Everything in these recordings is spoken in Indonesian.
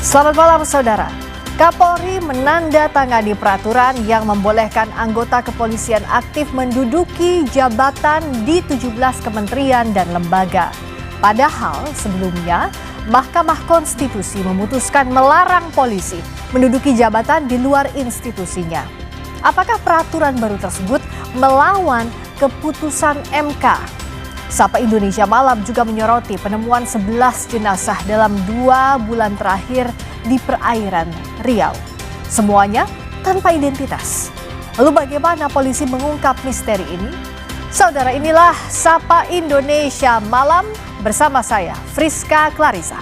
Selamat malam saudara. Kapolri menandatangani peraturan yang membolehkan anggota kepolisian aktif menduduki jabatan di 17 kementerian dan lembaga. Padahal sebelumnya Mahkamah Konstitusi memutuskan melarang polisi menduduki jabatan di luar institusinya. Apakah peraturan baru tersebut melawan keputusan MK? Sapa Indonesia Malam juga menyoroti penemuan 11 jenazah dalam 2 bulan terakhir di perairan Riau. Semuanya tanpa identitas. Lalu bagaimana polisi mengungkap misteri ini? Saudara, inilah Sapa Indonesia Malam bersama saya, Friska Clarissa.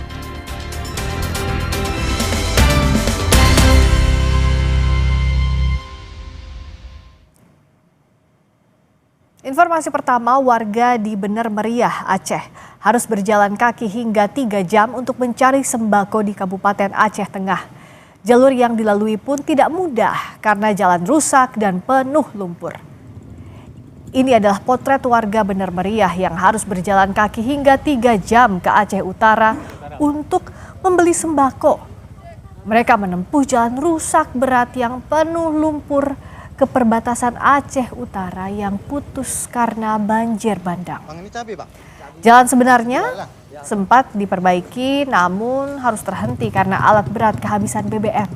Informasi pertama, warga di Bener Meriah, Aceh harus berjalan kaki hingga 3 jam untuk mencari sembako di Kabupaten Aceh Tengah. Jalur yang dilalui pun tidak mudah karena jalan rusak dan penuh lumpur. Ini adalah potret warga Bener Meriah yang harus berjalan kaki hingga 3 jam ke Aceh Utara untuk membeli sembako. Mereka menempuh jalan rusak berat yang penuh lumpur ke perbatasan Aceh Utara yang putus karena banjir bandang. Jalan sebenarnya sempat diperbaiki namun harus terhenti karena alat berat kehabisan BBM.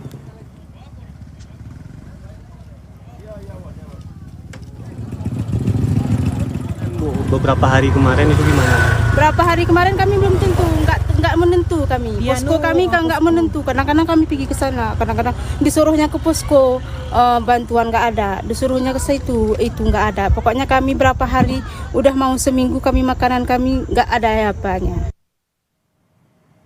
Beberapa hari kemarin itu gimana? Berapa hari kemarin kami belum tentu, nggak menentu kami. Posko kami kan nggak menentu. Kadang-kadang kami pergi ke sana, kadang-kadang disuruhnya ke posko bantuan nggak ada, disuruhnya ke situ itu nggak ada. Pokoknya kami berapa hari, udah mau seminggu kami makanan kami nggak ada apanya.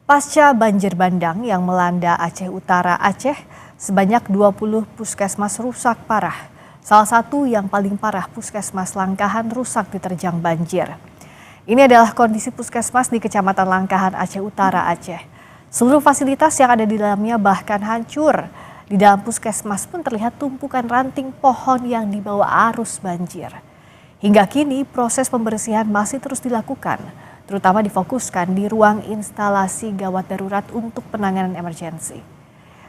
Pasca banjir bandang yang melanda Aceh Utara Aceh, sebanyak 20 puskesmas rusak parah. Salah satu yang paling parah, Puskesmas Langkahan rusak diterjang banjir. Ini adalah kondisi puskesmas di Kecamatan Langkahan, Aceh Utara, Aceh. Seluruh fasilitas yang ada di dalamnya bahkan hancur. Di dalam puskesmas pun terlihat tumpukan ranting pohon yang dibawa arus banjir. Hingga kini proses pembersihan masih terus dilakukan, terutama difokuskan di ruang instalasi gawat darurat untuk penanganan emergensi.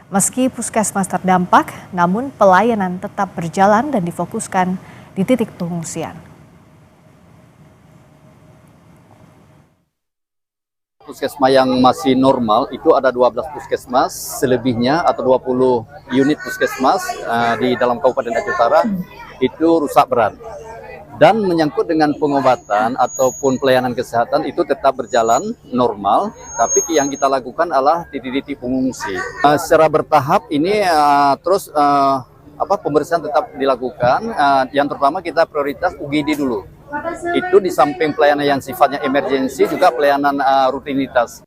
Meski puskesmas terdampak, namun pelayanan tetap berjalan dan difokuskan di titik pengungsian. Puskesmas yang masih normal itu ada 12 puskesmas, selebihnya atau 20 unit puskesmas di dalam Kabupaten Aceh Utara itu rusak berat. Dan menyangkut dengan pengobatan ataupun pelayanan kesehatan itu tetap berjalan normal, tapi yang kita lakukan adalah titik-titik pengungsi. Secara bertahap ini terus pembersihan tetap dilakukan. Yang terutama kita prioritas UGD dulu. Itu di samping pelayanan yang sifatnya emergensi juga pelayanan rutinitas.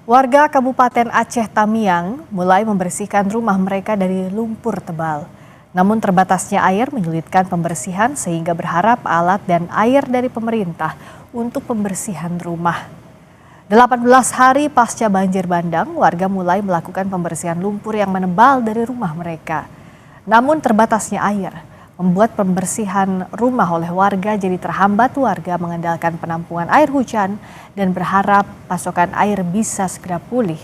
Warga Kabupaten Aceh Tamiang mulai membersihkan rumah mereka dari lumpur tebal. Namun terbatasnya air menyulitkan pembersihan sehingga berharap alat dan air dari pemerintah untuk pembersihan rumah. 18 hari pasca banjir bandang, warga mulai melakukan pembersihan lumpur yang menebal dari rumah mereka. Namun terbatasnya air membuat pembersihan rumah oleh warga jadi terhambat. Warga mengandalkan penampungan air hujan dan berharap pasokan air bisa segera pulih.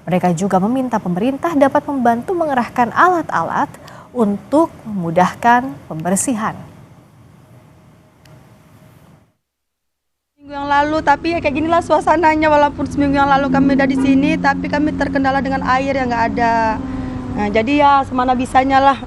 Mereka juga meminta pemerintah dapat membantu mengerahkan alat-alat untuk memudahkan pembersihan. Minggu yang lalu, tapi ya kayak ginilah suasananya. Walaupun seminggu yang lalu kami udah di sini, tapi kami terkendala dengan air yang nggak ada. Nah, jadi ya semana bisanya lah.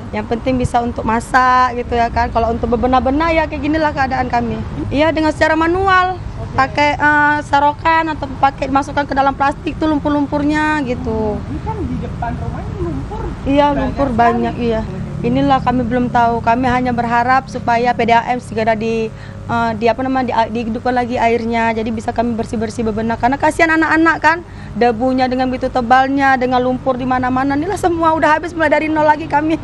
Yang penting bisa untuk masak gitu ya kan. Kalau untuk bebenah-benah ya kayak ginilah keadaan kami. Iya, dengan secara manual, pakai sarokan atau pakai masukkan ke dalam plastik tuh lumpur-lumpurnya gitu. Ini kan di depan rumahnya lumpur. Iya, lumpur banyak, iya. Inilah kami belum tahu. Kami hanya berharap supaya PDAM segera dihidupkan lagi airnya. Jadi bisa kami bersih-bersih bebenah. Karena kasihan anak-anak kan, debunya dengan begitu tebalnya, dengan lumpur di mana-mana. Inilah semua udah habis, mulai dari nol lagi kami.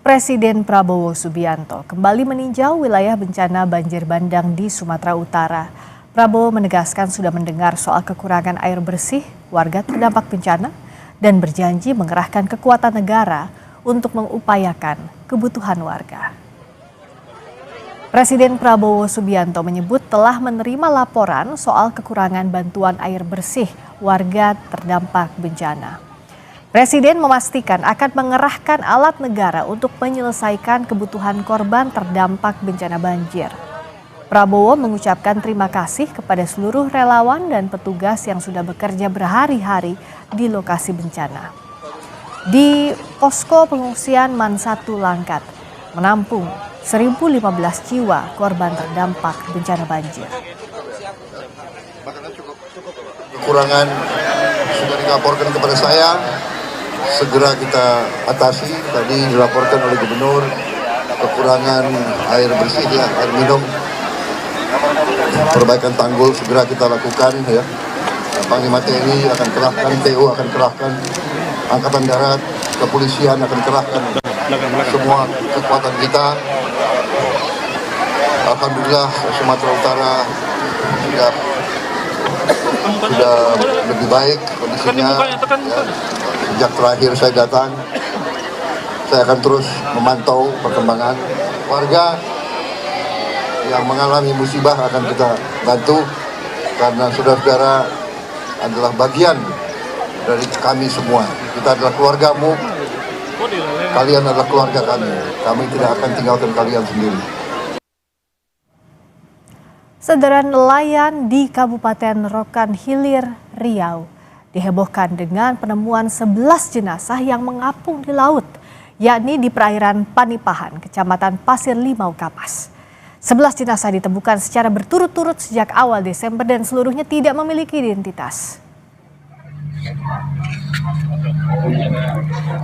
Presiden Prabowo Subianto kembali meninjau wilayah bencana banjir bandang di Sumatera Utara. Prabowo menegaskan sudah mendengar soal kekurangan air bersih warga terdampak bencana dan berjanji mengerahkan kekuatan negara untuk mengupayakan kebutuhan warga. Presiden Prabowo Subianto menyebut telah menerima laporan soal kekurangan bantuan air bersih warga terdampak bencana. Presiden memastikan akan mengerahkan alat negara untuk menyelesaikan kebutuhan korban terdampak bencana banjir. Prabowo mengucapkan terima kasih kepada seluruh relawan dan petugas yang sudah bekerja berhari-hari di lokasi bencana. Di posko pengungsian Man 1 Langkat menampung 1.015 jiwa korban terdampak bencana banjir. Kekurangan sudah dilaporkan kepada saya, segera kita atasi. Tadi dilaporkan oleh Gubernur, kekurangan air bersih, ya, air minum. Perbaikan tanggul segera kita lakukan, ya. Panglima TNI akan kerahkan, TU akan kerahkan, Angkatan Darat, kepolisian akan kerahkan semua kekuatan kita. Alhamdulillah Sumatera Utara sudah lebih baik kondisinya. Ya. Sejak terakhir saya datang, saya akan terus memantau perkembangan warga yang mengalami musibah, akan kita bantu karena saudara-saudara adalah bagian dari kami semua. Kita adalah keluargamu, kalian adalah keluarga kami. Kami tidak akan tinggalkan kalian sendiri. Saudara nelayan di Kabupaten Rokan Hilir, Riau dihebohkan dengan penemuan 11 jenazah yang mengapung di laut, yakni di perairan Panipahan, Kecamatan Pasir Limau, Kapas. 11 jenazah ditemukan secara berturut-turut sejak awal Desember dan seluruhnya tidak memiliki identitas.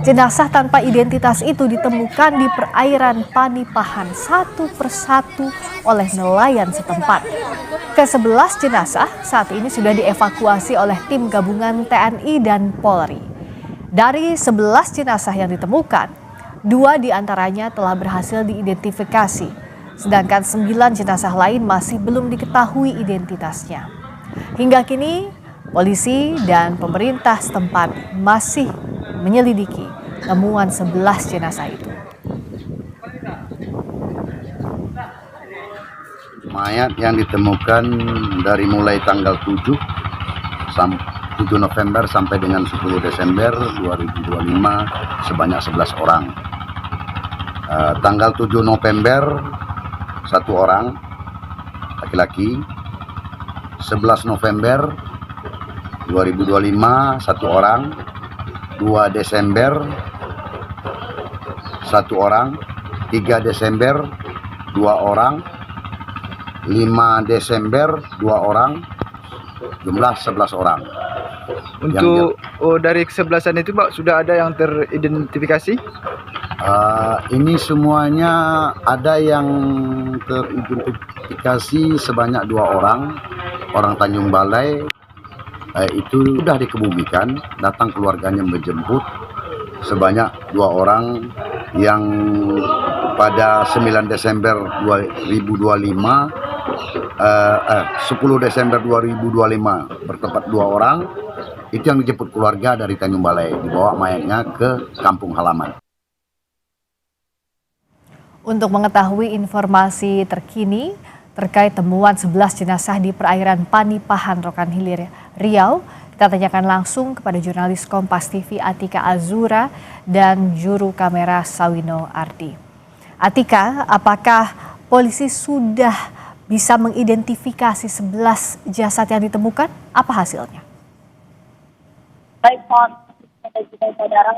Jenazah tanpa identitas itu ditemukan di perairan Panipahan satu persatu oleh nelayan setempat. Ke-11 jenazah saat ini sudah dievakuasi oleh tim gabungan TNI dan Polri. Dari 11 jenazah yang ditemukan, 2 diantaranya telah berhasil diidentifikasi, sedangkan 9 jenazah lain masih belum diketahui identitasnya. Hingga kini, polisi dan pemerintah setempat masih menyelidiki temuan 11 jenazah itu. Mayat yang ditemukan dari mulai tanggal 7 November sampai dengan 10 Desember 2025 sebanyak 11 orang. Tanggal 7 November 1 orang laki-laki, 11 November 2025 1 orang, 2 Desember 1 orang, 3 Desember 2 orang, 5 Desember 2 orang, jumlah 11 orang. Untuk dari kesebelasan itu Pak, sudah ada yang teridentifikasi? Ini semuanya ada yang teridentifikasi sebanyak 2 orang Tanjung Balai. Itu sudah dikebumikan, datang keluarganya menjemput. Sebanyak 2 orang yang pada 9 Desember 2025, 10 Desember 2025 bertempat 2 orang, itu yang dijemput keluarga dari Tanjung Balai, dibawa mayatnya ke kampung halaman. Untuk mengetahui informasi terkini terkait temuan 11 jenazah di perairan Panipahan, Rokan Hilir, Riau, kita tanyakan langsung kepada jurnalis Kompas TV Atika Azura dan juru kamera Sawino Ardi. Atika, apakah polisi sudah bisa mengidentifikasi 11 jasad yang ditemukan? Apa hasilnya? Baik, dan juga saudara,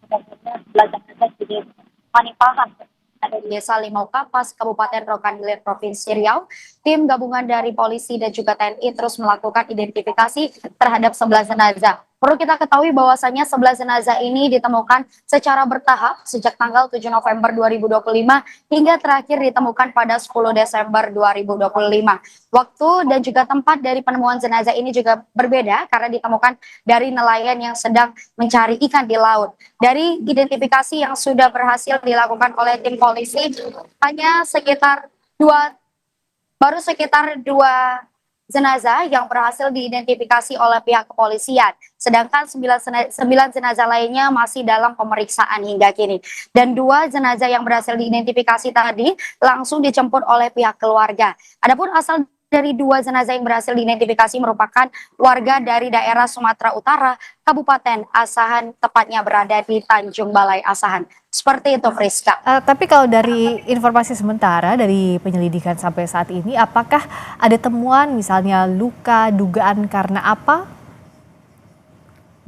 sebenarnya 11 jenazah di Panipahan ada di Desa Limau Kapas, Kabupaten Rokan Hilir, Provinsi Riau. Tim gabungan dari polisi dan juga TNI terus melakukan identifikasi terhadap 11 jenazah. Perlu kita ketahui bahwasannya 11 jenazah ini ditemukan secara bertahap sejak tanggal 7 November 2025 hingga terakhir ditemukan pada 10 Desember 2025. Waktu dan juga tempat dari penemuan jenazah ini juga berbeda karena ditemukan dari nelayan yang sedang mencari ikan di laut. Dari identifikasi yang sudah berhasil dilakukan oleh tim polisi, hanya sekitar 2 jenazah yang berhasil diidentifikasi oleh pihak kepolisian. Sedangkan 9 jenazah lainnya masih dalam pemeriksaan hingga kini. Dan 2 jenazah yang berhasil diidentifikasi tadi langsung dijemput oleh pihak keluarga. Adapun asal dari 2 jenazah yang berhasil diidentifikasi merupakan warga dari daerah Sumatera Utara, Kabupaten Asahan, tepatnya berada di Tanjung Balai Asahan. Seperti itu, Friska. Tapi kalau dari informasi sementara dari penyelidikan sampai saat ini, apakah ada temuan misalnya luka, dugaan karena apa?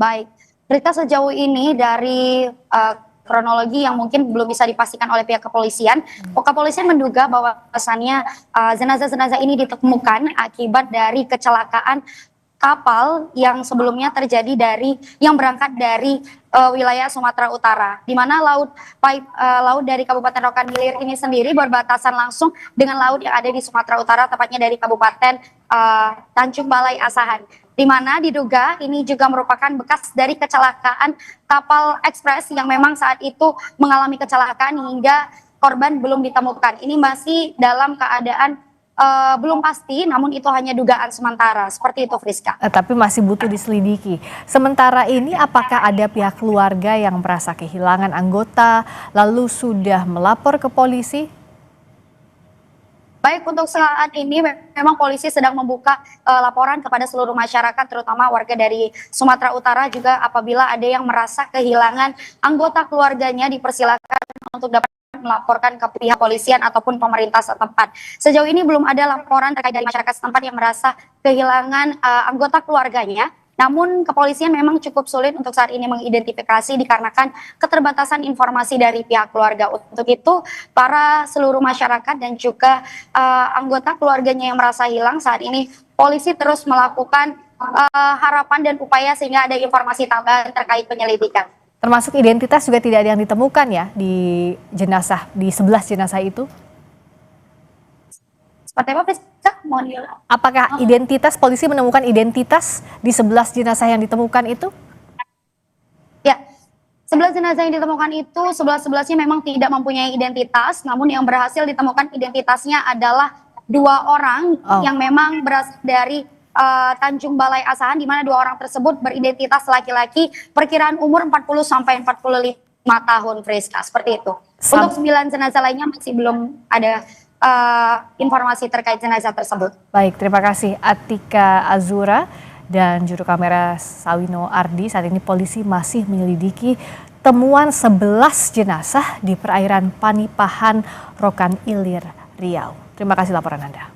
Baik, Rita, sejauh ini dari kronologi yang mungkin belum bisa dipastikan oleh pihak kepolisian, kepolisian menduga bahwasannya jenazah-jenazah ini ditemukan akibat dari kecelakaan kapal yang sebelumnya terjadi yang berangkat dari wilayah Sumatera Utara, di mana laut dari Kabupaten Rokan Hilir ini sendiri berbatasan langsung dengan laut yang ada di Sumatera Utara, tepatnya dari Kabupaten Tanjung Balai Asahan, di mana diduga ini juga merupakan bekas dari kecelakaan kapal ekspres yang memang saat itu mengalami kecelakaan hingga korban belum ditemukan. Ini masih dalam keadaan belum pasti, namun itu hanya dugaan sementara. Seperti itu, Friska. Tapi masih butuh diselidiki. Sementara ini apakah ada pihak keluarga yang merasa kehilangan anggota lalu sudah melapor ke polisi? Baik, untuk saat ini memang polisi sedang membuka laporan kepada seluruh masyarakat, terutama warga dari Sumatera Utara juga apabila ada yang merasa kehilangan anggota keluarganya dipersilakan untuk dapat melaporkan ke pihak polisian ataupun pemerintah setempat. Sejauh ini belum ada laporan terkait dari masyarakat setempat yang merasa kehilangan anggota keluarganya. Namun kepolisian memang cukup sulit untuk saat ini mengidentifikasi dikarenakan keterbatasan informasi dari pihak keluarga. Untuk itu, para seluruh masyarakat dan juga anggota keluarganya yang merasa hilang saat ini, polisi terus melakukan harapan dan upaya sehingga ada informasi tambahan terkait penyelidikan. Termasuk identitas juga tidak ada yang ditemukan ya di 11 jenazah itu? Seperti apa, Friska? Apakah polisi menemukan identitas di 11 jenazah yang ditemukan itu? Ya, 11 jenazah yang ditemukan itu 11-11-nya memang tidak mempunyai identitas, namun yang berhasil ditemukan identitasnya adalah 2 orang yang memang berasal dari Tanjung Balai Asahan, di mana 2 orang tersebut beridentitas laki-laki, perkiraan umur 40 sampai 45 tahun, Friska, seperti itu. Untuk 9 jenazah lainnya masih belum ada informasi terkait jenazah tersebut. Baik, terima kasih Atika Azura dan juru kamera Sawino Ardi. Saat ini polisi masih menyelidiki temuan 11 jenazah di perairan Panipahan, Rokan Hilir, Riau. Terima kasih laporan Anda.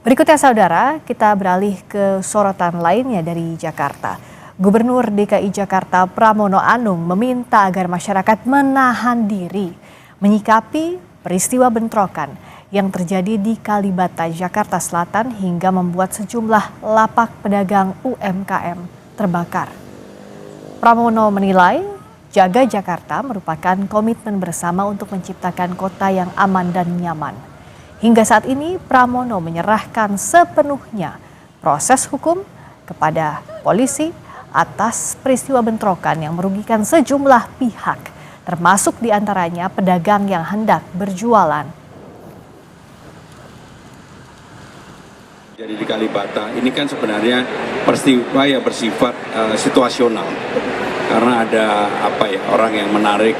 Berikutnya saudara, kita beralih ke sorotan lainnya dari Jakarta. Gubernur DKI Jakarta Pramono Anung meminta agar masyarakat menahan diri menyikapi peristiwa bentrokan yang terjadi di Kalibata, Jakarta Selatan hingga membuat sejumlah lapak pedagang UMKM terbakar. Pramono menilai Jaga Jakarta merupakan komitmen bersama untuk menciptakan kota yang aman dan nyaman. Hingga saat ini Pramono menyerahkan sepenuhnya proses hukum kepada polisi atas peristiwa bentrokan yang merugikan sejumlah pihak, termasuk diantaranya pedagang yang hendak berjualan. Jadi di Kalibata ini kan sebenarnya peristiwa yang bersifat situasional, karena ada orang yang menarik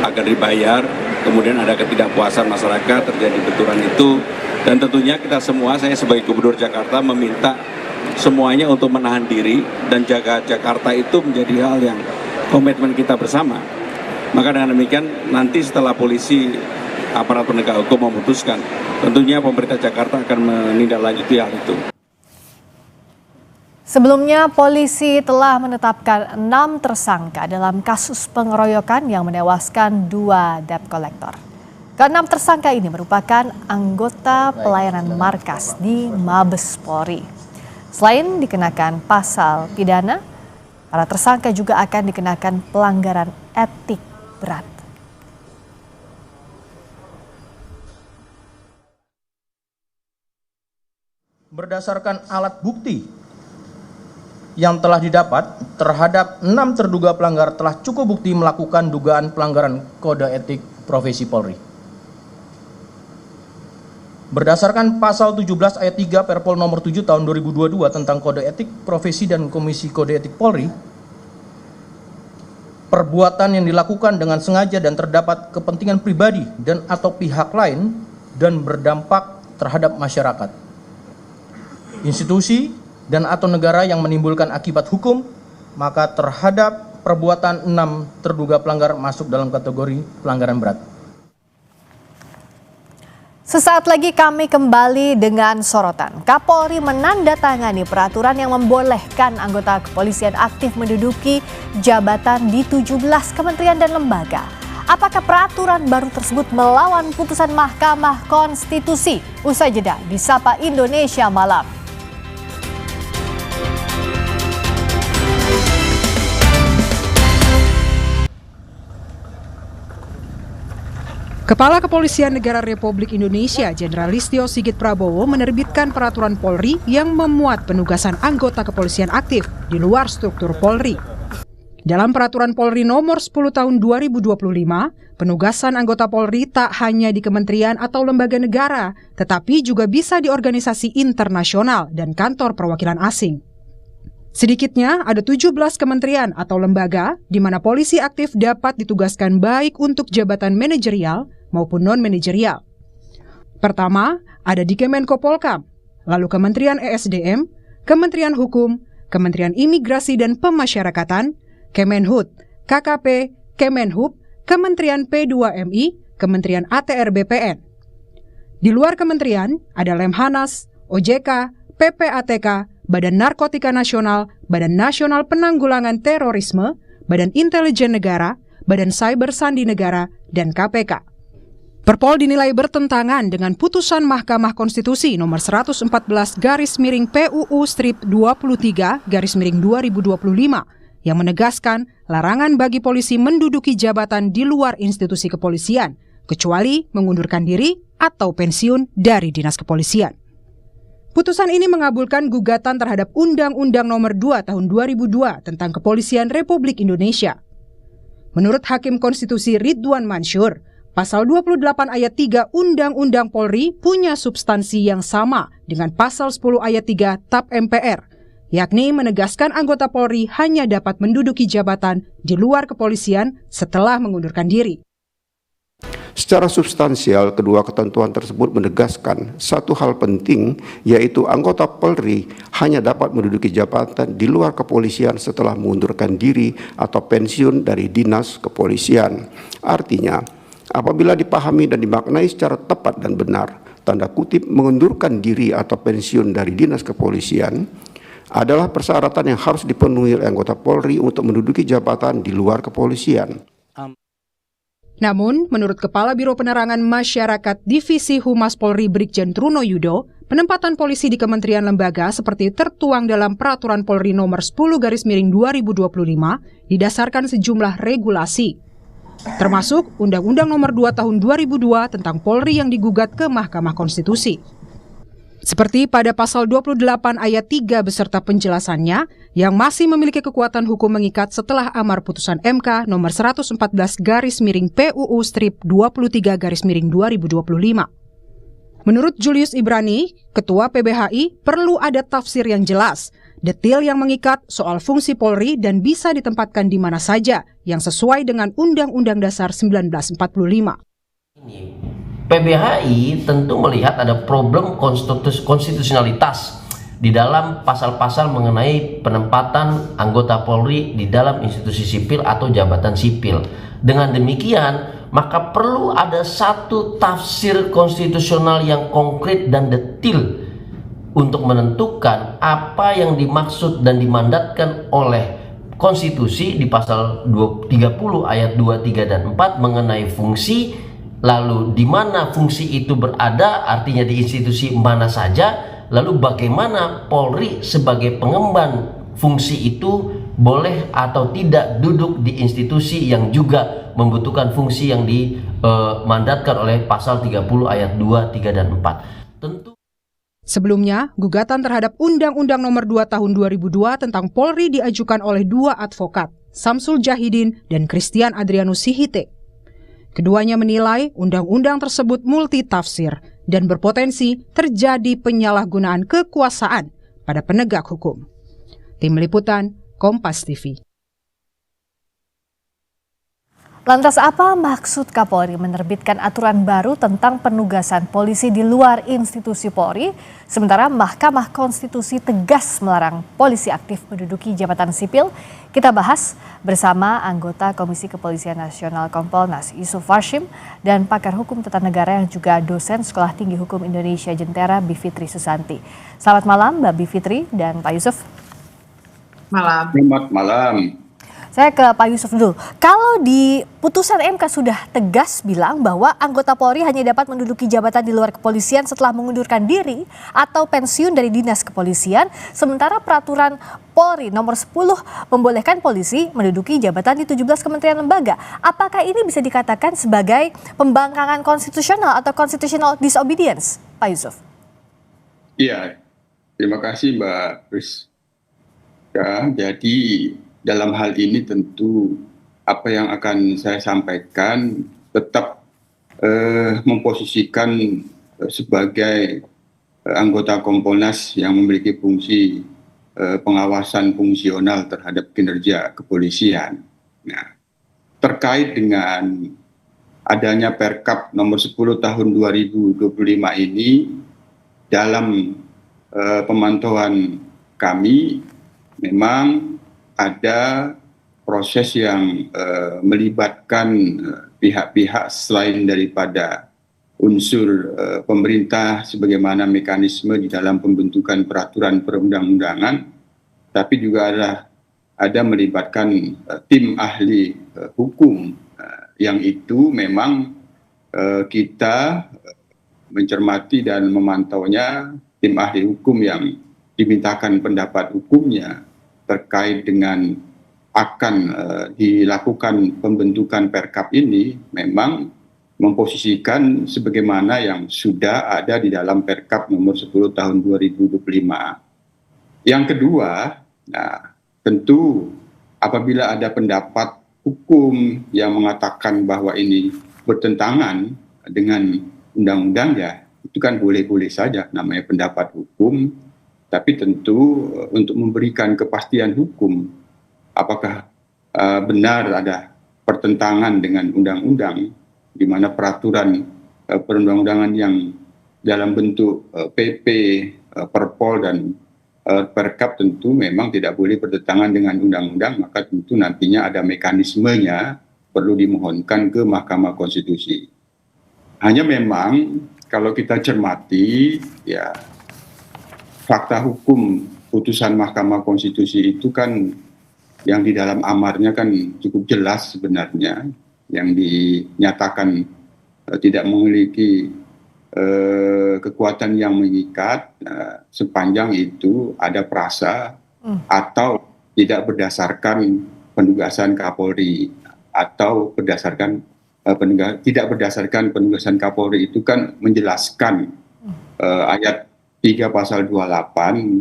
agar dibayar, kemudian ada ketidakpuasan masyarakat, terjadi benturan itu, dan tentunya kita semua, saya sebagai Gubernur Jakarta meminta semuanya untuk menahan diri dan jaga Jakarta itu menjadi hal yang komitmen kita bersama. Maka dengan demikian nanti setelah polisi, aparat penegak hukum memutuskan, tentunya pemerintah Jakarta akan menindaklanjuti hal itu. Sebelumnya polisi telah menetapkan 6 tersangka dalam kasus pengeroyokan yang menewaskan 2 debt collector. Ke-6 tersangka ini merupakan anggota pelayanan markas di Mabes Polri. Selain dikenakan pasal pidana, para tersangka juga akan dikenakan pelanggaran etik berat. Berdasarkan alat bukti yang telah didapat terhadap 6 terduga pelanggar telah cukup bukti melakukan dugaan pelanggaran kode etik profesi Polri. Berdasarkan pasal 17 ayat 3 Perpol nomor 7 tahun 2022 tentang Kode Etik Profesi dan Komisi Kode Etik Polri, perbuatan yang dilakukan dengan sengaja dan terdapat kepentingan pribadi dan atau pihak lain dan berdampak terhadap masyarakat, institusi dan atau negara yang menimbulkan akibat hukum, maka terhadap perbuatan 6 terduga pelanggar masuk dalam kategori pelanggaran berat. Sesaat lagi kami kembali dengan sorotan. Kapolri menandatangani peraturan yang membolehkan anggota kepolisian aktif menduduki jabatan di 17 kementerian dan lembaga. Apakah peraturan baru tersebut melawan putusan Mahkamah Konstitusi? Usai jeda di Sapa Indonesia Malam. Kepala Kepolisian Negara Republik Indonesia Jenderal Listio Sigit Prabowo menerbitkan peraturan Polri yang memuat penugasan anggota kepolisian aktif di luar struktur Polri. Dalam peraturan Polri nomor 10 tahun 2025, penugasan anggota Polri tak hanya di kementerian atau lembaga negara, tetapi juga bisa di organisasi internasional dan kantor perwakilan asing. Sedikitnya ada 17 kementerian atau lembaga di mana polisi aktif dapat ditugaskan baik untuk jabatan manajerial maupun non-manajerial. Pertama, ada di Kemenko Polkam, lalu Kementerian ESDM, Kementerian Hukum, Kementerian Imigrasi dan Pemasyarakatan, Kemenhud, KKP, Kemenhub, Kementerian P2MI, Kementerian ATR BPN. Di luar kementerian ada Lemhanas, OJK, PPATK, Badan Narkotika Nasional, Badan Nasional Penanggulangan Terorisme, Badan Intelijen Negara, Badan Cyber Sandi Negara, dan KPK. Perpol dinilai bertentangan dengan putusan Mahkamah Konstitusi nomor 114/PUU-23/2025 yang menegaskan larangan bagi polisi menduduki jabatan di luar institusi kepolisian, kecuali mengundurkan diri atau pensiun dari dinas kepolisian. Putusan ini mengabulkan gugatan terhadap Undang-Undang Nomor 2 Tahun 2002 tentang Kepolisian Republik Indonesia. Menurut Hakim Konstitusi Ridwan Mansur, Pasal 28 ayat 3 Undang-Undang Polri punya substansi yang sama dengan Pasal 10 ayat 3 TAP MPR, yakni menegaskan anggota Polri hanya dapat menduduki jabatan di luar kepolisian setelah mengundurkan diri. Secara substansial, kedua ketentuan tersebut menegaskan satu hal penting, yaitu anggota Polri hanya dapat menduduki jabatan di luar kepolisian setelah mengundurkan diri atau pensiun dari dinas kepolisian. Artinya, apabila dipahami dan dimaknai secara tepat dan benar, tanda kutip mengundurkan diri atau pensiun dari dinas kepolisian adalah persyaratan yang harus dipenuhi oleh anggota Polri untuk menduduki jabatan di luar kepolisian. Namun, menurut Kepala Biro Penerangan Masyarakat Divisi Humas Polri Brigjen Truno Yudo, penempatan polisi di kementerian lembaga seperti tertuang dalam Peraturan Polri Nomor 10/2025 didasarkan sejumlah regulasi, termasuk Undang-Undang Nomor 2 Tahun 2002 tentang Polri yang digugat ke Mahkamah Konstitusi. Seperti pada Pasal 28 ayat 3 beserta penjelasannya yang masih memiliki kekuatan hukum mengikat setelah amar putusan MK nomor 114/PUU-23/2025. Menurut Julius Ibrani, Ketua PBHI, perlu ada tafsir yang jelas, detail yang mengikat soal fungsi Polri dan bisa ditempatkan di mana saja yang sesuai dengan Undang-Undang Dasar 1945. PBHI tentu melihat ada problem konstitusionalitas di dalam pasal-pasal mengenai penempatan anggota Polri di dalam institusi sipil atau jabatan sipil. Dengan demikian, maka perlu ada satu tafsir konstitusional yang konkret dan detil untuk menentukan apa yang dimaksud dan dimandatkan oleh konstitusi di pasal 30 ayat 2, 3, dan 4 mengenai fungsi. Lalu di mana fungsi itu berada, artinya di institusi mana saja, lalu bagaimana Polri sebagai pengemban fungsi itu boleh atau tidak duduk di institusi yang juga membutuhkan fungsi yang dimandatkan oleh pasal 30 ayat 2, 3, dan 4. Tentu. Sebelumnya, gugatan terhadap Undang-Undang Nomor 2 Tahun 2002 tentang Polri diajukan oleh dua advokat, Samsul Jahidin dan Christian Adrianus Sihite. Keduanya menilai undang-undang tersebut multitafsir dan berpotensi terjadi penyalahgunaan kekuasaan pada penegak hukum. Tim Liputan, Kompas TV. Lantas apa maksud Kapolri menerbitkan aturan baru tentang penugasan polisi di luar institusi Polri, sementara Mahkamah Konstitusi tegas melarang polisi aktif menduduki jabatan sipil? Kita bahas bersama anggota Komisi Kepolisian Nasional Kompolnas Yusuf Warshim dan pakar hukum tata negara yang juga dosen Sekolah Tinggi Hukum Indonesia Jentera Bivitri Susanti. Selamat malam Mbak Bivitri dan Pak Yusuf. Malam. Selamat malam. Saya ke Pak Yusuf dulu. Kalau di putusan MK sudah tegas bilang bahwa anggota Polri hanya dapat menduduki jabatan di luar kepolisian setelah mengundurkan diri atau pensiun dari dinas kepolisian, sementara peraturan Polri nomor 10 membolehkan polisi menduduki jabatan di 17 kementerian lembaga. Apakah ini bisa dikatakan sebagai pembangkangan konstitusional atau constitutional disobedience, Pak Yusuf? Iya, terima kasih Mbak Pris. Ya, jadi dalam hal ini tentu apa yang akan saya sampaikan tetap memposisikan sebagai anggota Kompolnas yang memiliki fungsi pengawasan fungsional terhadap kinerja kepolisian. Nah, terkait dengan adanya Perkap nomor 10 tahun 2025 ini, dalam pemantauan kami memang ada proses yang melibatkan pihak-pihak selain daripada unsur pemerintah sebagaimana mekanisme di dalam pembentukan peraturan perundang-undangan, tapi juga ada melibatkan tim ahli hukum yang itu memang kita mencermati dan memantaunya. Tim ahli hukum yang dimintakan pendapat hukumnya terkait dengan akan dilakukan pembentukan Perkap ini memang memposisikan sebagaimana yang sudah ada di dalam Perkap nomor 10 tahun 2025. Yang kedua, nah, tentu apabila ada pendapat hukum yang mengatakan bahwa ini bertentangan dengan undang-undang, ya itu kan boleh-boleh saja, namanya pendapat hukum. Tapi tentu untuk memberikan kepastian hukum, apakah benar ada pertentangan dengan undang-undang, di mana peraturan perundang-undangan yang dalam bentuk PP, Perpol, dan Perkap tentu memang tidak boleh bertentangan dengan undang-undang, maka tentu nantinya ada mekanismenya perlu dimohonkan ke Mahkamah Konstitusi. Hanya memang kalau kita cermati, ya fakta hukum putusan Mahkamah Konstitusi itu kan yang di dalam amarnya kan cukup jelas sebenarnya, yang dinyatakan tidak memiliki kekuatan yang mengikat sepanjang itu ada prasa atau tidak berdasarkan penugasan Kapolri, atau tidak berdasarkan penugasan Kapolri itu kan menjelaskan ayat 3 pasal 28,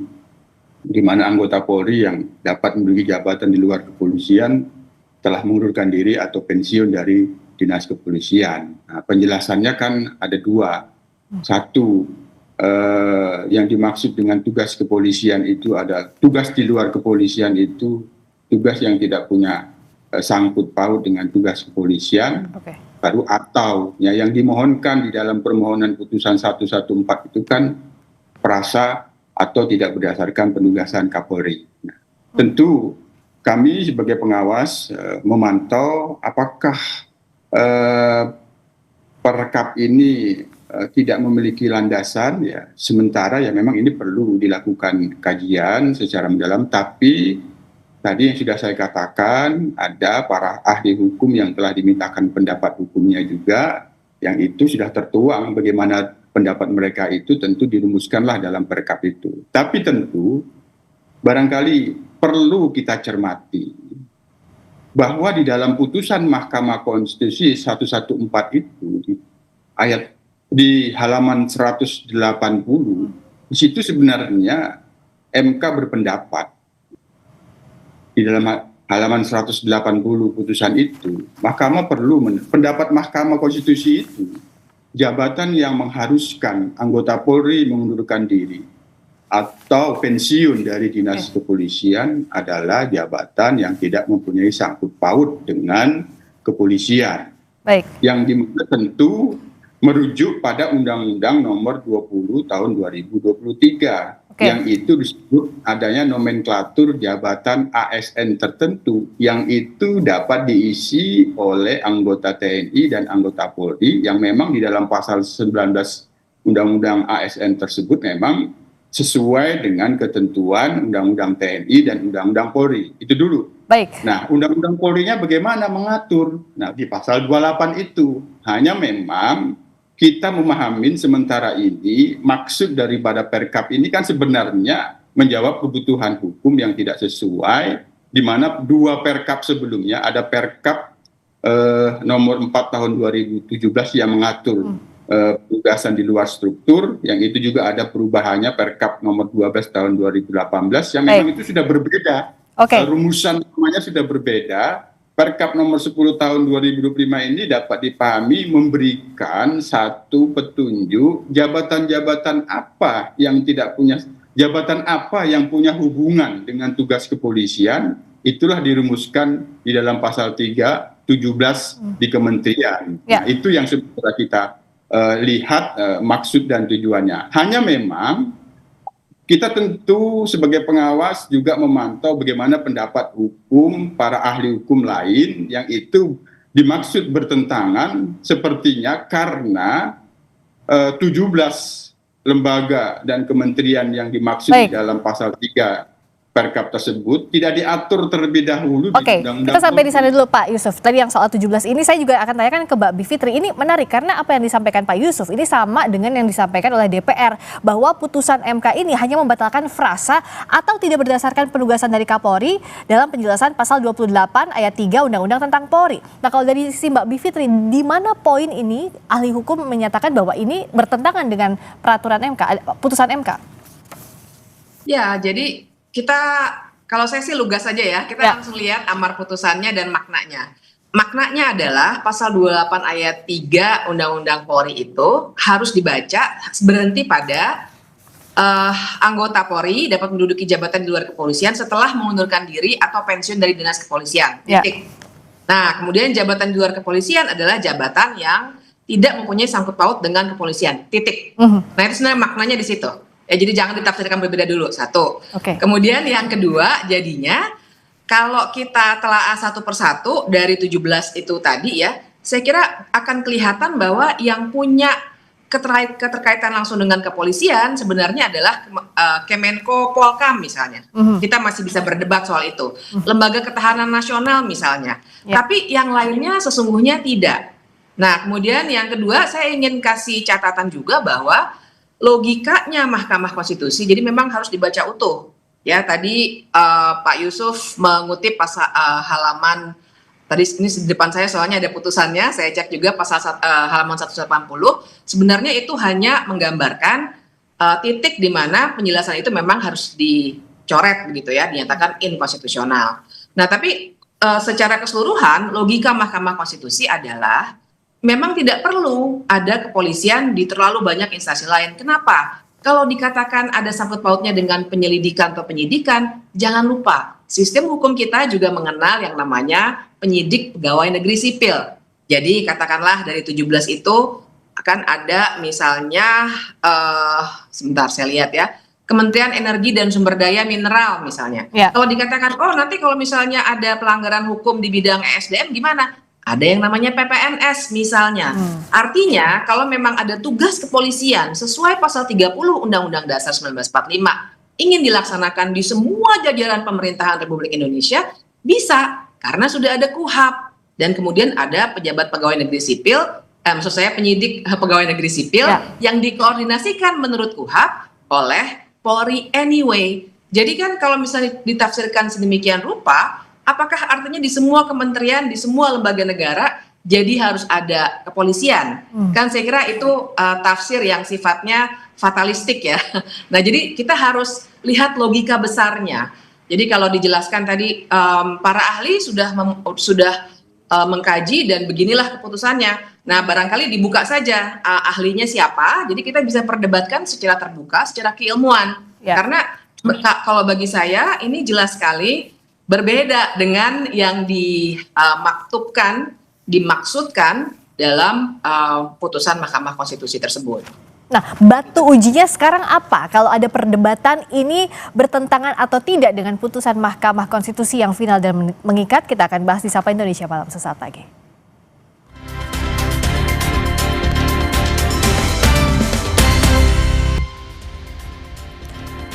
di mana anggota Polri yang dapat menduduki jabatan di luar kepolisian telah mengundurkan diri atau pensiun dari dinas kepolisian. Nah, penjelasannya kan ada dua. Satu, yang dimaksud dengan tugas kepolisian itu ada tugas di luar kepolisian itu tugas yang tidak punya sangkut paut dengan tugas kepolisian. Baru atau ya, yang dimohonkan di dalam permohonan putusan 114 itu kan perasa atau tidak berdasarkan penugasan Kapolri. Nah, tentu kami sebagai pengawas memantau apakah Perkap ini tidak memiliki landasan, ya sementara ya memang ini perlu dilakukan kajian secara mendalam, tapi tadi yang sudah saya katakan ada para ahli hukum yang telah dimintakan pendapat hukumnya juga, yang itu sudah tertuang bagaimana pendapat mereka itu tentu dirumuskanlah dalam Perkap itu. Tapi tentu barangkali perlu kita cermati bahwa di dalam putusan Mahkamah Konstitusi 114 itu ayat di halaman 180 di situ sebenarnya MK berpendapat di dalam halaman 180 putusan itu Mahkamah perlu pendapat Mahkamah Konstitusi itu jabatan yang mengharuskan anggota Polri mengundurkan diri atau pensiun dari dinas kepolisian adalah jabatan yang tidak mempunyai sangkut paut dengan kepolisian. Baik. Yang dimana tentu merujuk pada Undang-Undang Nomor 20 Tahun 2023 yang itu disebut adanya nomenklatur jabatan ASN tertentu yang itu dapat diisi oleh anggota TNI dan anggota Polri yang memang di dalam pasal 19 Undang-Undang ASN tersebut memang sesuai dengan ketentuan Undang-Undang TNI dan Undang-Undang Polri. Itu dulu. Baik. Nah, Undang-Undang Polri-nya bagaimana mengatur? Nah, di pasal 28 itu hanya memang kita memahami sementara ini maksud daripada Perkap ini kan sebenarnya menjawab kebutuhan hukum yang tidak sesuai, di mana dua Perkap sebelumnya ada Perkap nomor 4 tahun 2017 yang mengatur penugasan di luar struktur, yang itu juga ada perubahannya Perkap nomor 12 tahun 2018 yang memang itu sudah berbeda. Rumusan namanya sudah berbeda. Perkap nomor 10 tahun 2025 ini dapat dipahami memberikan satu petunjuk jabatan-jabatan apa yang tidak punya, jabatan apa yang punya hubungan dengan tugas kepolisian, itulah dirumuskan di dalam pasal 3, 17 di kementerian. Nah, itu yang sudah kita lihat maksud dan tujuannya. Hanya memang kita tentu sebagai pengawas juga memantau bagaimana pendapat hukum para ahli hukum lain yang itu dimaksud bertentangan sepertinya karena 17 lembaga dan kementerian yang dimaksud di dalam pasal 3 Perkap tersebut tidak diatur terlebih dahulu di Undang-Undang. Kita sampai di sana dulu Pak Yusuf. Tadi yang soal 17 ini saya juga akan tanyakan ke Mbak Bivitri. Ini menarik karena apa yang disampaikan Pak Yusuf ini sama dengan yang disampaikan oleh DPR bahwa putusan MK ini hanya membatalkan frasa atau tidak berdasarkan penugasan dari Kapolri dalam penjelasan pasal 28 ayat 3 Undang-Undang tentang Polri. Nah, kalau dari sisi Mbak Bivitri, di mana poin ini ahli hukum menyatakan bahwa ini bertentangan dengan peraturan MK, putusan MK? Ya, jadi kita, kalau saya sih lugas saja ya, kita langsung lihat amar putusannya dan maknanya. Maknanya adalah pasal 28 ayat 3 Undang-Undang Polri itu harus dibaca berhenti pada anggota Polri dapat menduduki jabatan di luar kepolisian setelah mengundurkan diri atau pensiun dari dinas kepolisian. Titik. Nah, kemudian jabatan di luar kepolisian adalah jabatan yang tidak mempunyai sangkut paut dengan kepolisian. Titik. Nah, itu sebenarnya maknanya di situ. Ya, jadi jangan ditafsirkan berbeda dulu, satu. Kemudian yang kedua, jadinya kalau kita telaah satu persatu dari 17 itu tadi ya, saya kira akan kelihatan bahwa yang punya keterkaitan langsung dengan kepolisian sebenarnya adalah Kemenko Polkam misalnya. Kita masih bisa berdebat soal itu. Lembaga Ketahanan Nasional misalnya. Tapi yang lainnya sesungguhnya tidak. Nah, kemudian yang kedua saya ingin kasih catatan juga bahwa logikanya Mahkamah Konstitusi jadi memang harus dibaca utuh. Ya, tadi Pak Yusuf mengutip pasal halaman tadi ini di depan saya soalnya ada putusannya, saya cek juga pasal halaman 180. Sebenarnya itu hanya menggambarkan titik di mana penjelasan itu memang harus dicoret begitu ya, dinyatakan inkonstitusional. Nah, tapi secara keseluruhan logika Mahkamah Konstitusi adalah memang tidak perlu ada kepolisian di terlalu banyak instansi lain. Kenapa? Kalau dikatakan ada sangkut pautnya dengan penyelidikan atau penyidikan, jangan lupa sistem hukum kita juga mengenal yang namanya penyidik pegawai negeri sipil. Jadi katakanlah dari 17 itu akan ada misalnya, sebentar saya lihat ya, Kementerian Energi dan Sumber Daya Mineral misalnya. Kalau dikatakan, oh nanti kalau misalnya ada pelanggaran hukum di bidang ESDM gimana? Ada yang namanya PPNS misalnya. Artinya kalau memang ada tugas kepolisian sesuai pasal 30 Undang-Undang Dasar 1945 ingin dilaksanakan di semua jajaran pemerintahan Republik Indonesia, bisa karena sudah ada KUHAP dan kemudian ada pejabat pegawai negeri sipil, maksud saya penyidik pegawai negeri sipil yang dikoordinasikan menurut KUHAP oleh Polri anyway. Jadi kan kalau misalnya ditafsirkan sedemikian rupa, apakah artinya di semua kementerian, di semua lembaga negara, jadi harus ada kepolisian? Kan saya kira itu tafsir yang sifatnya fatalistik ya. Nah, jadi kita harus lihat logika besarnya. Jadi kalau dijelaskan tadi para ahli sudah mengkaji dan beginilah keputusannya. Nah, barangkali dibuka saja ahlinya siapa, jadi kita bisa perdebatkan secara terbuka, secara keilmuan. Karena kalau bagi saya ini jelas sekali berbeda dengan yang dimaksudkan dalam putusan Mahkamah Konstitusi tersebut. Nah, batu ujinya sekarang apa? Kalau ada perdebatan ini bertentangan atau tidak dengan putusan Mahkamah Konstitusi yang final dan mengikat, kita akan bahas di Sapa Indonesia Malam sesaat lagi.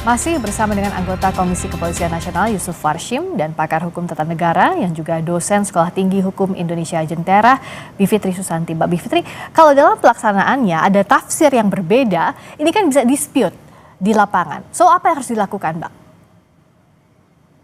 Masih bersama dengan anggota Komisi Kepolisian Nasional Yusuf Warshim dan pakar hukum tata negara yang juga dosen Sekolah Tinggi Hukum Indonesia Jentera, Bivitri Susanti. Mbak Bivitri, kalau dalam pelaksanaannya ada tafsir yang berbeda, ini kan bisa dispute di lapangan. So, apa yang harus dilakukan, Mbak?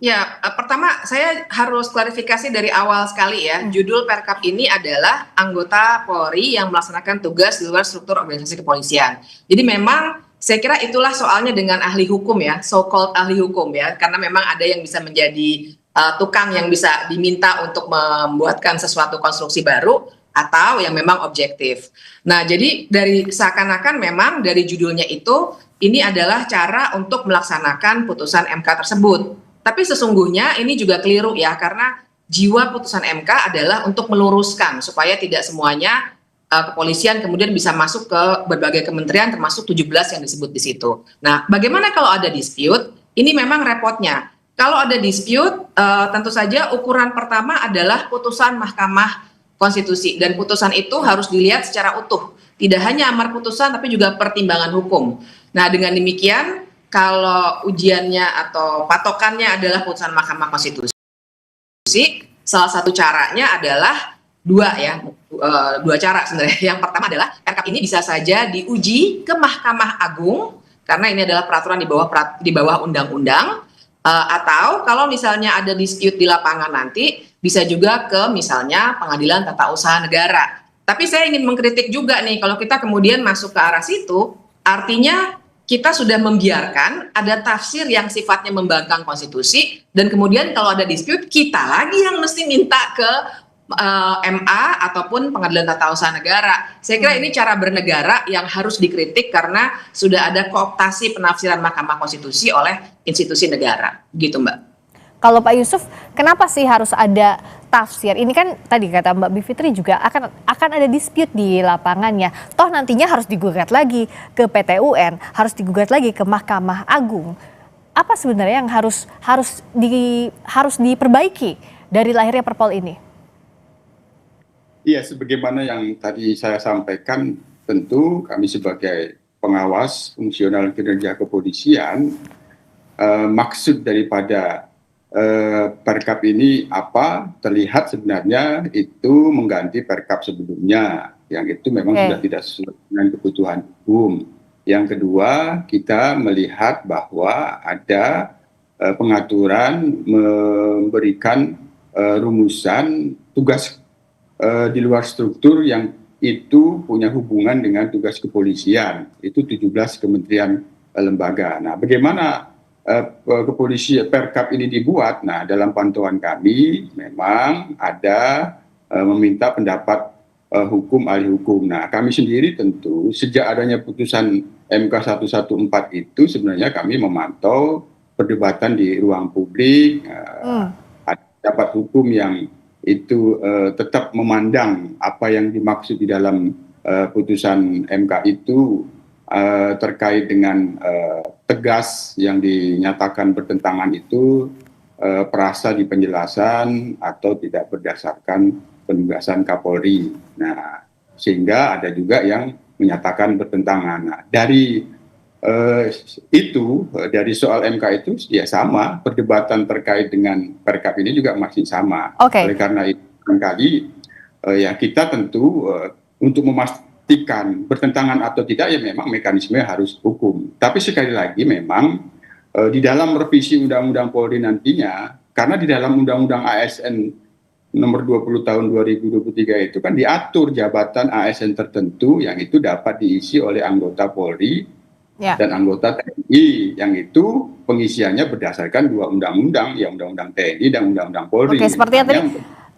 Ya, pertama saya harus klarifikasi dari awal sekali ya. Judul Perkap ini adalah anggota Polri yang melaksanakan tugas di luar struktur organisasi kepolisian. Jadi memang saya kira itulah soalnya dengan ahli hukum ya, so-called ahli hukum ya, karena memang ada yang bisa menjadi tukang yang bisa diminta untuk membuatkan sesuatu konstruksi baru atau yang memang objektif. Nah, jadi dari seakan-akan memang dari judulnya itu ini adalah cara untuk melaksanakan putusan MK tersebut. Tapi sesungguhnya ini juga keliru ya, karena jiwa putusan MK adalah untuk meluruskan supaya tidak semuanya kepolisian kemudian bisa masuk ke berbagai kementerian termasuk 17 yang disebut di situ. Nah, bagaimana kalau ada dispute? Ini memang repotnya. Kalau ada dispute, tentu saja ukuran pertama adalah putusan Mahkamah Konstitusi dan putusan itu harus dilihat secara utuh. Tidak hanya amar putusan tapi juga pertimbangan hukum. Nah, dengan demikian kalau ujiannya atau patokannya adalah putusan Mahkamah Konstitusi, salah satu caranya adalah dua cara sebenarnya. Yang pertama adalah Perkap ini bisa saja diuji ke Mahkamah Agung karena ini adalah peraturan di bawah undang-undang, atau kalau misalnya ada dispute di lapangan nanti bisa juga ke misalnya Pengadilan Tata Usaha Negara. Tapi saya ingin mengkritik juga nih kalau kita kemudian masuk ke arah situ, artinya kita sudah membiarkan ada tafsir yang sifatnya membangkang konstitusi dan kemudian kalau ada dispute kita lagi yang mesti minta ke MA ataupun Pengadilan Tata Usaha Negara. Saya kira ini cara bernegara yang harus dikritik karena sudah ada kooptasi penafsiran Mahkamah Konstitusi oleh institusi negara. Gitu, Mbak. Kalau Pak Yusuf, kenapa sih harus ada tafsir? Ini kan tadi kata Mbak Bivitri juga akan ada dispute di lapangannya. Toh nantinya harus digugat lagi ke PT UN, harus digugat lagi ke Mahkamah Agung. Apa sebenarnya yang harus diperbaiki dari lahirnya Perpol ini? Iya, sebagaimana yang tadi saya sampaikan, tentu kami sebagai pengawas fungsional kinerja kepolisian, maksud daripada Perkap ini apa, terlihat sebenarnya itu mengganti Perkap sebelumnya, yang itu memang sudah tidak sesuai dengan kebutuhan hukum. Yang kedua, kita melihat bahwa ada pengaturan memberikan rumusan tugas di luar struktur yang itu punya hubungan dengan tugas kepolisian, itu 17 kementerian lembaga. Nah, bagaimana kepolisian Perkap ini dibuat? Nah, dalam pantauan kami memang ada meminta pendapat hukum, ahli hukum. Nah, kami sendiri tentu sejak adanya putusan MK 114 itu sebenarnya kami memantau perdebatan di ruang publik, ada pendapat hukum yang itu tetap memandang apa yang dimaksud di dalam putusan MK itu terkait dengan tegas yang dinyatakan bertentangan itu perasa di penjelasan atau tidak berdasarkan penugasan Kapolri. Nah, sehingga ada juga yang menyatakan bertentangan. Nah, dari dari soal MK itu ya sama, perdebatan terkait dengan Perkap ini juga masih sama. Oleh karena itu kali ya kita tentu untuk memastikan bertentangan atau tidak ya memang mekanisme harus hukum. Tapi sekali lagi memang di dalam revisi Undang-Undang Polri nantinya, karena di dalam Undang-Undang ASN nomor 20 tahun 2023 itu kan diatur jabatan ASN tertentu yang itu dapat diisi oleh anggota Polri dan anggota TNI, yang itu pengisiannya berdasarkan dua undang-undang, ya Undang-Undang TNI dan Undang-Undang Polri. Oke, seperti yang tadi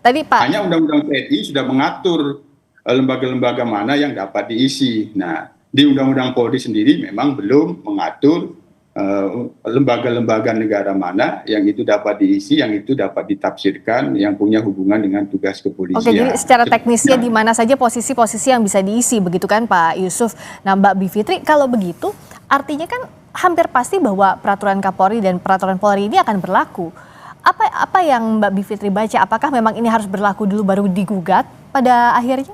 Tadi Pak, hanya Undang-Undang TNI sudah mengatur lembaga-lembaga mana yang dapat diisi. Nah, di Undang-Undang Polri sendiri memang belum mengatur lembaga-lembaga negara mana yang itu dapat diisi, yang itu dapat ditafsirkan, yang punya hubungan dengan tugas kepolisian. oke, jadi secara teknisnya di mana saja posisi-posisi yang bisa diisi, begitu kan Pak Yusuf. Nah Mbak Bivitri, kalau begitu artinya kan hampir pasti bahwa peraturan Kapolri dan peraturan Polri ini akan berlaku. Apa yang Mbak Bivitri baca? Apakah memang ini harus berlaku dulu baru digugat pada akhirnya?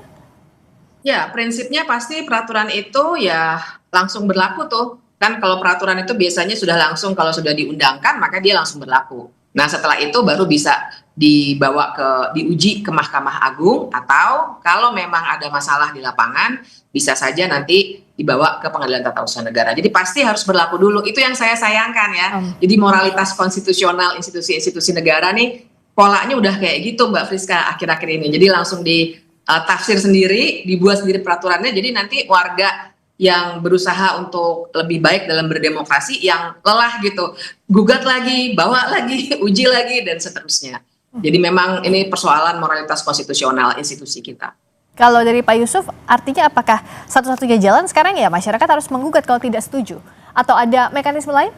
Ya, prinsipnya pasti peraturan itu ya langsung berlaku tuh. Kan kalau peraturan itu biasanya sudah langsung, kalau sudah diundangkan maka dia langsung berlaku. Nah setelah itu baru bisa diuji ke Mahkamah Agung, atau kalau memang ada masalah di lapangan bisa saja nanti dibawa ke Pengadilan Tata Usaha Negara. Jadi pasti harus berlaku dulu. Itu yang saya sayangkan ya. Jadi moralitas konstitusional institusi-institusi negara nih polanya udah kayak gitu Mbak Friska akhir-akhir ini. Jadi langsung ditafsir sendiri, dibuat sendiri peraturannya. Jadi nanti warga yang berusaha untuk lebih baik dalam berdemokrasi yang lelah gitu, gugat lagi, bawa lagi, uji lagi, dan seterusnya. Jadi memang ini persoalan moralitas konstitusional institusi kita. Kalau dari Pak Yusuf, artinya apakah satu-satunya jalan sekarang ya masyarakat harus menggugat kalau tidak setuju? Atau ada mekanisme lain?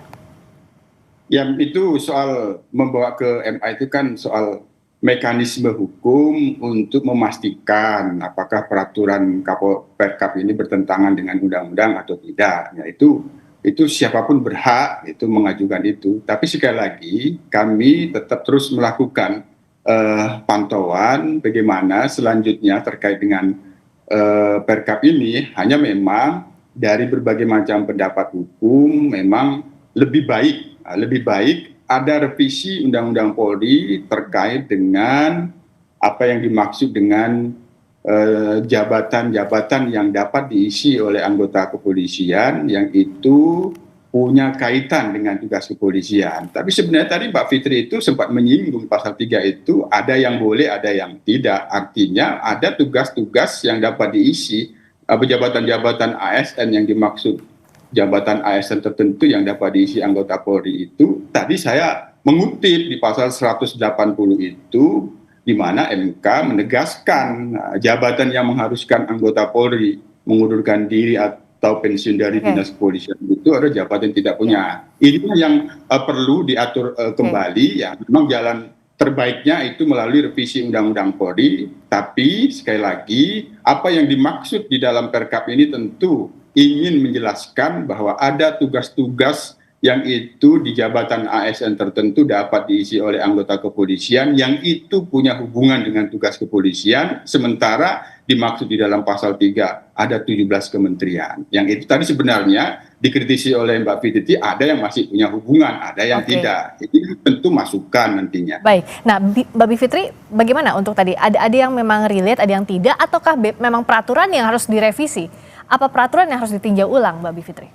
Ya itu soal membawa ke MA itu kan soal mekanisme hukum untuk memastikan apakah peraturan Perkap ini bertentangan dengan undang-undang atau tidak. Ya, itu siapapun berhak itu mengajukan itu. Tapi sekali lagi kami tetap terus melakukan pantauan bagaimana selanjutnya terkait dengan Perkap ini. Hanya memang dari berbagai macam pendapat hukum memang lebih baik ada revisi Undang-Undang Polri terkait dengan apa yang dimaksud dengan jabatan-jabatan yang dapat diisi oleh anggota kepolisian yang itu punya kaitan dengan tugas kepolisian. Tapi sebenarnya tadi Mbak Fitri itu sempat menyinggung pasal 3 itu ada yang boleh, ada yang tidak. Artinya ada tugas-tugas yang dapat diisi, jabatan-jabatan ASN yang dimaksud jabatan ASN tertentu yang dapat diisi anggota Polri itu, tadi saya mengutip di pasal 180 itu, di mana MK menegaskan jabatan yang mengharuskan anggota Polri mengundurkan diri atau pensiun dari dinas kepolisian itu ada jabatan yang tidak punya. Ini yang perlu diatur kembali, ya memang jalan terbaiknya itu melalui revisi Undang-Undang Polri, tapi sekali lagi apa yang dimaksud di dalam Perkap ini tentu ingin menjelaskan bahwa ada tugas-tugas yang itu di jabatan ASN tertentu dapat diisi oleh anggota kepolisian yang itu punya hubungan dengan tugas kepolisian, sementara dimaksud di dalam pasal 3 ada 17 kementerian. Yang itu tadi sebenarnya dikritisi oleh Mbak Fitri, ada yang masih punya hubungan, ada yang tidak. Itu tentu masukan nantinya. Baik, nah Mbak Bivitri bagaimana untuk tadi? Ada yang memang relate, ada yang tidak, ataukah memang peraturan yang harus direvisi? Apa peraturan yang harus ditinjau ulang, Mbak Bivitri?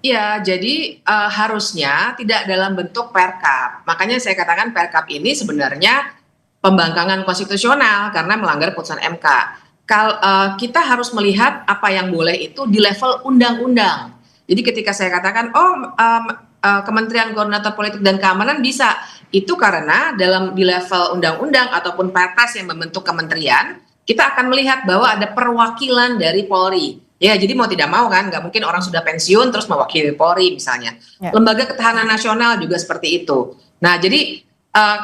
Ya, jadi harusnya tidak dalam bentuk Perkap. Makanya saya katakan Perkap ini sebenarnya pembangkangan konstitusional karena melanggar putusan MK. Kita harus melihat apa yang boleh itu di level undang-undang. Jadi ketika saya katakan, Kementerian Koordinator Politik dan Keamanan bisa, itu karena di level undang-undang ataupun perpres yang membentuk kementerian, kita akan melihat bahwa ada perwakilan dari Polri. Ya, jadi mau tidak mau kan, nggak mungkin orang sudah pensiun terus mewakili Polri misalnya. Ya. Lembaga Ketahanan Nasional juga seperti itu. Nah, jadi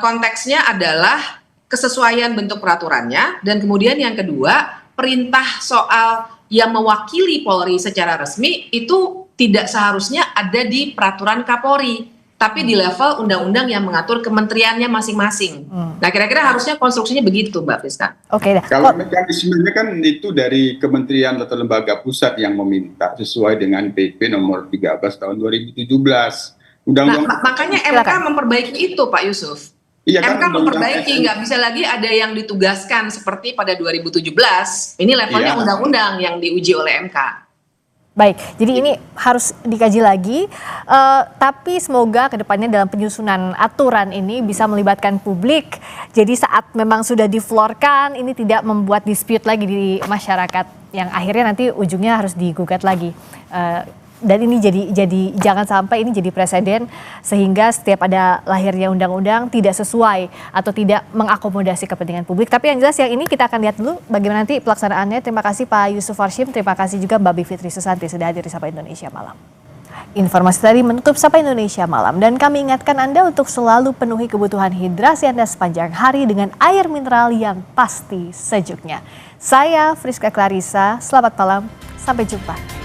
konteksnya adalah kesesuaian bentuk peraturannya, dan kemudian yang kedua, perintah soal yang mewakili Polri secara resmi itu tidak seharusnya ada di peraturan Kapolri, tapi di level undang-undang yang mengatur kementeriannya masing-masing. Nah, kira-kira harusnya konstruksinya begitu, Mbak Friska. Oke. Kalau mekanismenya kan itu dari kementerian atau lembaga pusat yang meminta sesuai dengan PP nomor 13 tahun 2017. Makanya MK memperbaiki itu, Pak Yusuf. Iya, MK memperbaiki, nggak bisa lagi ada yang ditugaskan seperti pada 2017. Ini levelnya undang-undang yang diuji oleh MK. Baik, jadi ini harus dikaji lagi, tapi semoga kedepannya dalam penyusunan aturan ini bisa melibatkan publik. Jadi saat memang sudah diflorkan, ini tidak membuat dispute lagi di masyarakat, yang akhirnya nanti ujungnya harus digugat lagi. Dan ini jadi jangan sampai ini jadi presiden sehingga setiap ada lahirnya undang-undang tidak sesuai atau tidak mengakomodasi kepentingan publik. Tapi yang jelas yang ini kita akan lihat dulu bagaimana nanti pelaksanaannya. Terima kasih Pak Yusuf Warshim, terima kasih juga Mbak Bivitri Susanti sudah hadir di Sapa Indonesia Malam. Informasi tadi menutup Sapa Indonesia Malam dan kami ingatkan Anda untuk selalu penuhi kebutuhan hidrasi Anda sepanjang hari dengan air mineral yang pasti sejuknya. Saya Friska Clarissa, selamat malam, sampai jumpa.